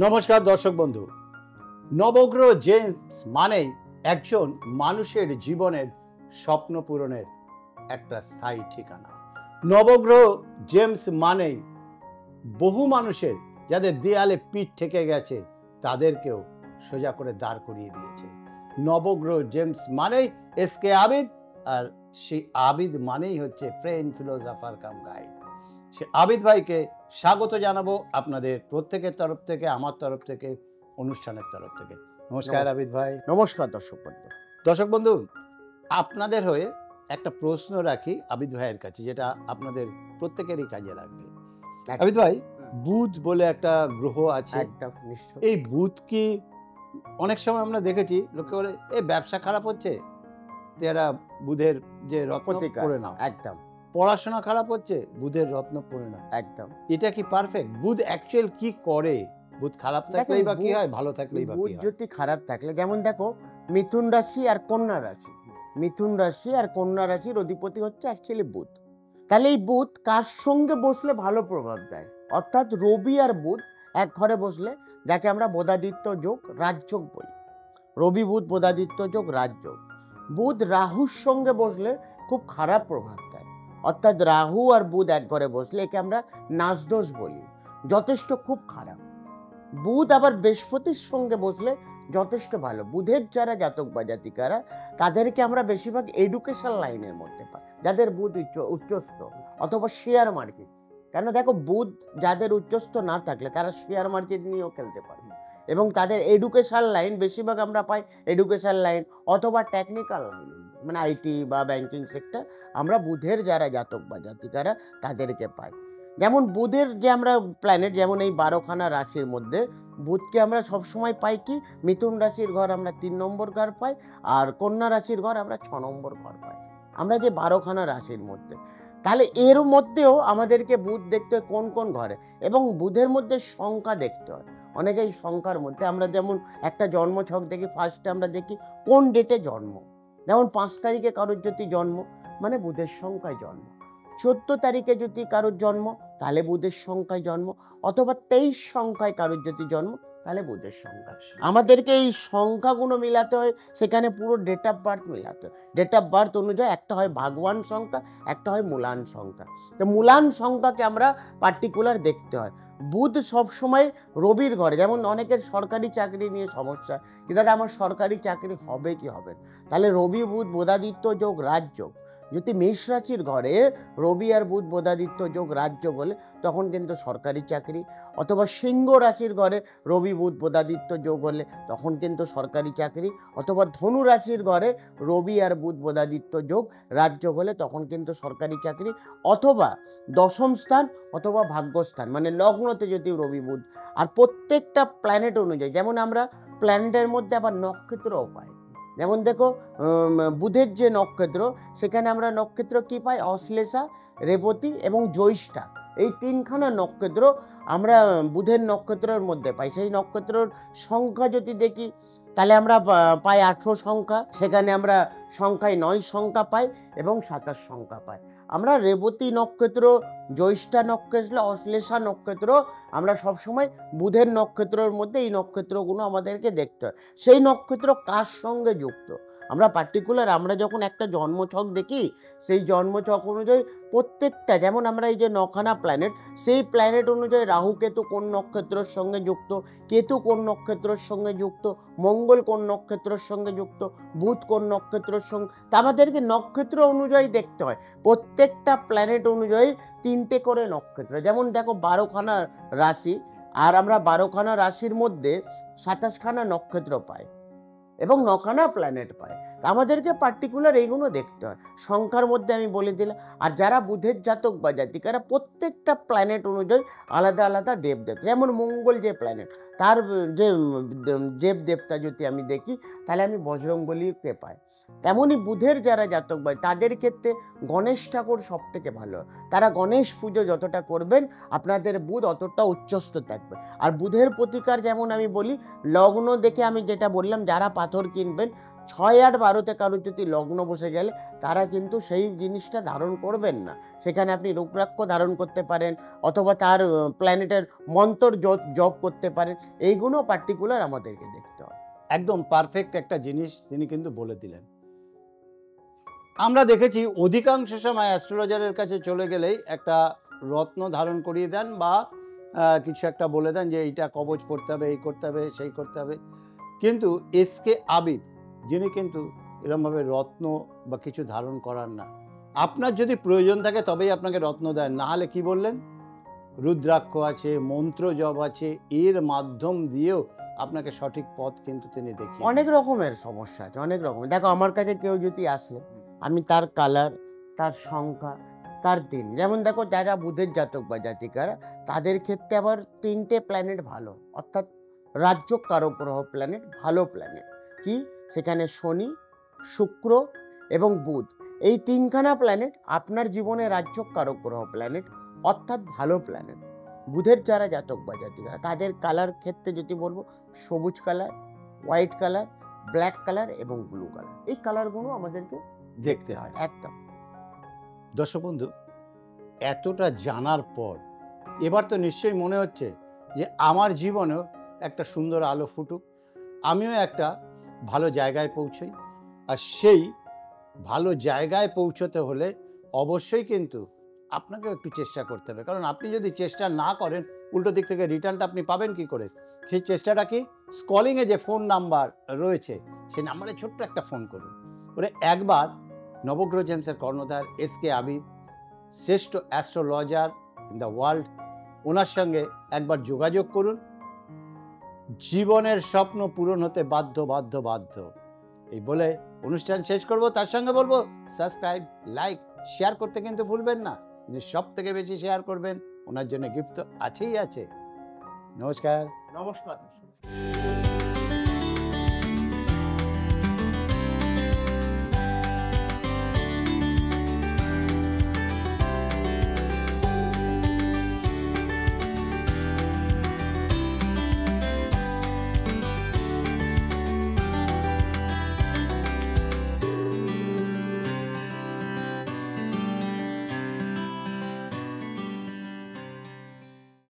নমস্কার দর্শক বন্ধু। নবগ্রহ জেমস মানেই একজন মানুষের জীবনের স্বপ্ন পূরণের একটা স্থায়ী ঠিকানা। নবগ্রহ জেমস মানেই বহু মানুষের যাদের দেয়ালে পিঠ ঠেকে গেছে তাদেরকেও সোজা করে দাঁড় করিয়ে দিয়েছে। নবগ্রহ জেমস মানেই এসকে আবিদ, আর সেই আবিদ মানেই হচ্ছে ফ্রেন্ড ফিলোসফার কাম গাইড। সে আবিদ ভাইকে স্বাগত জানাবো আপনাদের প্রত্যেকের তরফ থেকে, আমার তরফ থেকে, অনুষ্ঠানের তরফ থেকে। নমস্কার আবিদ ভাই। নমস্কার দর্শক বন্ধু। দর্শক বন্ধু, আপনাদের হয়ে একটা প্রশ্ন রাখি আবিদ ভাইয়ের কাছে, যেটা আপনাদের প্রত্যেকেরই কাজে লাগবে। আবিদ ভাই, বুধ বলে একটা গ্রহ আছে, একদম নিশ্চয়। এই বুধ কি অনেক সময় আমরা দেখেছি লোকে বলে এই ব্যবসা খারাপ হচ্ছে, এরা বুধের যে রত্ন পড়ে নাও। একদম। পড়াশোনা খারাপ হচ্ছে, বুধের রত্ন পড়ে নাও। একদম। এটা কি পারফেক্ট? বুধ অ্যাকচুয়াল কি করে? বুধ খারাপ থাকলেই বা কি হয়, ভালো থাকলেই বা বুধ কি হয়? যদি খারাপ থাকলে, যেমন দেখো মিথুন রাশি আর কন্যা রাশি, মিথুন রাশি আর কন্যা রাশির অধিপতি হচ্ছে অ্যাকচুয়ালি বুধ। তাহলে এই বুধ কার সঙ্গে বসলে ভালো প্রভাব দেয়? অর্থাৎ রবি আর বুধ এক ঘরে বসলে, যাকে আমরা বোধাদিত্য যোগ রাজযোগ বলি। রবি বুধ বোধাদিত্য যোগ রাজযোগ। বুধ রাহুর সঙ্গে বসলে খুব খারাপ প্রভাব দেয়। অর্থাৎ রাহু আর বুধ এক ঘরে বসলে একে আমরা নাশদোষ বলি, যথেষ্ট খুব খারাপ। বুধ আবার বৃহস্পতির সঙ্গে বসলে যথেষ্ট ভালো। বুধের যারা জাতক বা জাতিকারা, তাদেরকে আমরা বেশিরভাগ এডুকেশন লাইনের মধ্যে পাই, যাদের বুধ উচ্চস্থ অথবা শেয়ার মার্কেট। কেন দেখো, বুধ যাদের উচ্চস্থ না থাকলে তারা শেয়ার মার্কেট নিয়েও খেলতে পারে, এবং তাদের এডুকেশন লাইন বেশিরভাগ আমরা পাই এডুকেশন লাইন অথবা টেকনিক্যাল লাইন, মানে আইটি বা ব্যাংকিং সেক্টর। আমরা বুধের যারা জাতক বা জাতিকারা তাদেরকে পাই। যেমন বুধের যে আমরা প্ল্যানেট, যেমন এই 12খানা রাশির মধ্যে বুধকে আমরা সবসময় পাই কি, মিথুন রাশির ঘর আমরা 3 নম্বর ঘর পাই, আর কন্যা রাশির ঘর আমরা 6 নম্বর ঘর পাই, আমরা যে 12খানা রাশির মধ্যে। তাহলে এর মধ্যেও আমাদেরকে বুধ দেখতে হয় কোন কোন ঘরে, এবং বুধের মধ্যে সংখ্যা দেখতে হয়। অনেকেই সংখ্যার মধ্যে আমরা যেমন একটা জন্মছক দেখি, ফার্স্টে আমরা দেখি কোন ডেটে জন্ম। যেমন 5 তারিখে কারোর যদি জন্ম, মানে বুধের সংখ্যায় জন্ম। 14 তারিখে যদি কারোর জন্ম, তাহলে বুধের সংখ্যায় জন্ম। অথবা 23 সংখ্যায় কারোর যদি জন্ম, তাহলে বুধের সংখ্যা। আমাদেরকে এই সংখ্যাগুলো মিলাতে হয়, সেখানে পুরো ডেট অফ বার্থ মিলাতে হয়। ডেট অফ বার্থ অনুযায়ী একটা হয় ভাগবান সংখ্যা, একটা হয় মূলান সংখ্যা। তো মূলান সংখ্যাকে আমরা পার্টিকুলার দেখতে হয়। বুধ সবসময় রবির ঘরে, যেমন অনেকের সরকারি চাকরি নিয়ে সমস্যা, কি দাদা আমার সরকারি চাকরি হবে কি হবে, তাহলে রবি বুধ বোধাদিত্য যোগ রাজযোগ। যদি মেষ রাশির ঘরে রবি আর বুধ বোধাদিত্য যোগ রাজযোগ হলে তখন কিন্তু সরকারি চাকরি। অথবা সিংহ রাশির ঘরে রবি বুধ বোধাদিত্য যোগ হলে তখন কিন্তু সরকারি চাকরি। অথবা ধনু রাশির ঘরে রবি আর বুধ বোধাদিত্য যোগ রাজযোগ হলে তখন কিন্তু সরকারি চাকরি। অথবা দশম স্থান অথবা ভাগ্যস্থান, মানে লগ্নতে যদি রবি বুধ। আর প্রত্যেকটা প্ল্যানেট অনুযায়ী, যেমন আমরা প্ল্যানেটের মধ্যে আবার নক্ষত্রও পাই। যেমন দেখো বুধের যে নক্ষত্র, সেখানে আমরা নক্ষত্র কি পাই, অশ্লেষা, রেবতী এবং জ্যৈষ্ঠা। এই 3খানা নক্ষত্র আমরা বুধের নক্ষত্রের মধ্যে পাই। সেই নক্ষত্রের সংখ্যা যদি দেখি, তাহলে আমরা পাই 18 সংখ্যা, সেখানে আমরা সংখ্যায় 9 সংখ্যা পাই এবং 27 সংখ্যা পাই। আমরা রেবতী নক্ষত্র, জ্যৈষ্ঠা নক্ষত্র, অশ্লেষা নক্ষত্র আমরা সবসময় বুধের নক্ষত্রের মধ্যে এই নক্ষত্রগুলো আমাদেরকে দেখতে হয়। সেই নক্ষত্র কার সঙ্গে যুক্ত আমরা পার্টিকুলার, আমরা যখন একটা জন্মছক দেখি, সেই জন্মছক অনুযায়ী প্রত্যেকটা, যেমন আমরা এই যে 9খানা প্ল্যানেট, সেই প্ল্যানেট অনুযায়ী রাহু কেতু কোন নক্ষত্রের সঙ্গে যুক্ত, কেতু কোন নক্ষত্রের সঙ্গে যুক্ত, মঙ্গল কোন নক্ষত্রের সঙ্গে যুক্ত, বুধ কোন নক্ষত্রের সঙ্গে, তা আমাদেরকে নক্ষত্র অনুযায়ী দেখতে হয়। প্রত্যেকটা প্ল্যানেট অনুযায়ী 3টে করে নক্ষত্র। যেমন দেখো 12খানা রাশি, আর আমরা 12খানা রাশির মধ্যে 27খানা নক্ষত্র পাই এবং 9খানা প্ল্যানেট পায়। আমাদেরকে পার্টিকুলার এইগুলো দেখতে হয়। সংখ্যার মধ্যে আমি বলে দিলাম। আর যারা বুধের জাতক বা জাতিকারা, প্রত্যেকটা প্ল্যানেট অনুযায়ী আলাদা আলাদা দেবদেবতা, যেমন মঙ্গল যে প্ল্যানেট, তার যে দেবদেবতা যদি আমি দেখি, তাহলে আমি বজরংবলীকে পাই। তেমনই বুধের যারা জাতক ভাই তাদের ক্ষেত্রে গণেশ ঠাকুর সব থেকে ভালো। তারা গণেশ পুজো যতটা করবেন আপনাদের বুধ অতটা উচ্চস্থ থাকবে। আর বুধের প্রতিকার যেমন আমি বলি, লগ্ন দেখে আমি যেটা বললাম, যারা পাথর কিনবেন 6, 8, 12তে কারোর যদি লগ্ন বসে গেলে তারা কিন্তু সেই জিনিসটা ধারণ করবেন না। সেখানে আপনি রুদ্রাক্ষ ধারণ করতে পারেন অথবা তার প্ল্যানেটের মন্ত্র জপ করতে পারেন। এইগুলো পার্টিকুলার আমাদেরকে দেখতে হয়। একদম পারফেক্ট একটা জিনিস তিনি কিন্তু বলে দিলেন। আমরা দেখেছি অধিকাংশ সময় অ্যাস্ট্রোলজারের কাছে চলে গেলেই একটা রত্ন ধারণ করিয়ে দেন বা কিছু একটা বলে দেন যে এইটা কবচ পড়তে হবে, এই করতে হবে, সেই করতে হবে। কিন্তু এসকে আবিদ যিনি কিন্তু এরকমভাবে রত্ন বা কিছু ধারণ করার না, আপনার যদি প্রয়োজন থাকে তবেই আপনাকে রত্ন দেন, না হলে কি বললেন, রুদ্রাক্ষ আছে, মন্ত্র জপ আছে, এর মাধ্যম দিয়েও আপনাকে সঠিক পথ কিন্তু তিনি দেখিয়ে অনেক রকমের সমস্যা আছে, অনেক রকম। দেখো আমার কাছে কেউ যদি আসলে আমি তার কালার, তার সংখ্যা, তার দিন, যেমন দেখো যারা বুধের জাতক বা জাতিকারা তাদের ক্ষেত্রে আবার 3টে প্ল্যানেট ভালো, অর্থাৎ রাজ্য কারক গ্রহ প্ল্যানেট, ভালো প্ল্যানেট কি, সেখানে শনি, শুক্র এবং বুধ, এই 3খানা প্ল্যানেট আপনার জীবনে রাজ্য কারক গ্রহ প্ল্যানেট, অর্থাৎ ভালো প্ল্যানেট। বুধের যারা জাতক বা জাতিকারা তাদের কালার ক্ষেত্রে যদি বলবো, সবুজ colour, white colour, black colour এবং ব্লু কালার, এই কালারগুলো আমাদেরকে দেখতে হয়। একদম। দর্শক বন্ধু, এতটা জানার পর এবার তো নিশ্চয়ই মনে হচ্ছে যে আমার জীবনেও একটা সুন্দর আলো ফুটুক, আমিও একটা ভালো জায়গায় পৌঁছই। আর সেই ভালো জায়গায় পৌঁছতে হলে অবশ্যই কিন্তু আপনাকেও একটু চেষ্টা করতে হবে, কারণ আপনি যদি চেষ্টা না করেন উল্টো দিক থেকে রিটার্নটা আপনি পাবেন কি করে? সেই চেষ্টাটা কি, স্কলিংয়ে যে ফোন নাম্বার রয়েছে সেই নাম্বারে ছোট্ট একটা ফোন করুন, করে একবার নবগ্রহ জেমসের কর্ণধার এসকে আবিদ, শ্রেষ্ঠ অ্যাস্ট্রোলজার ইন দ্য ওয়ার্ল্ড, ওনার সঙ্গে একবার যোগাযোগ করুন। জীবনের স্বপ্ন পূরণ হতে বাধ্য বাধ্য বাধ্য। এই বলে অনুষ্ঠান শেষ করব, তার সঙ্গে বলবো সাবস্ক্রাইব, লাইক, শেয়ার করতে কিন্তু ভুলবেন না। কিন্তু সব থেকে বেশি শেয়ার করবেন, ওনার জন্য গিফট তো আছেই আছে। নমস্কার। নমস্কার।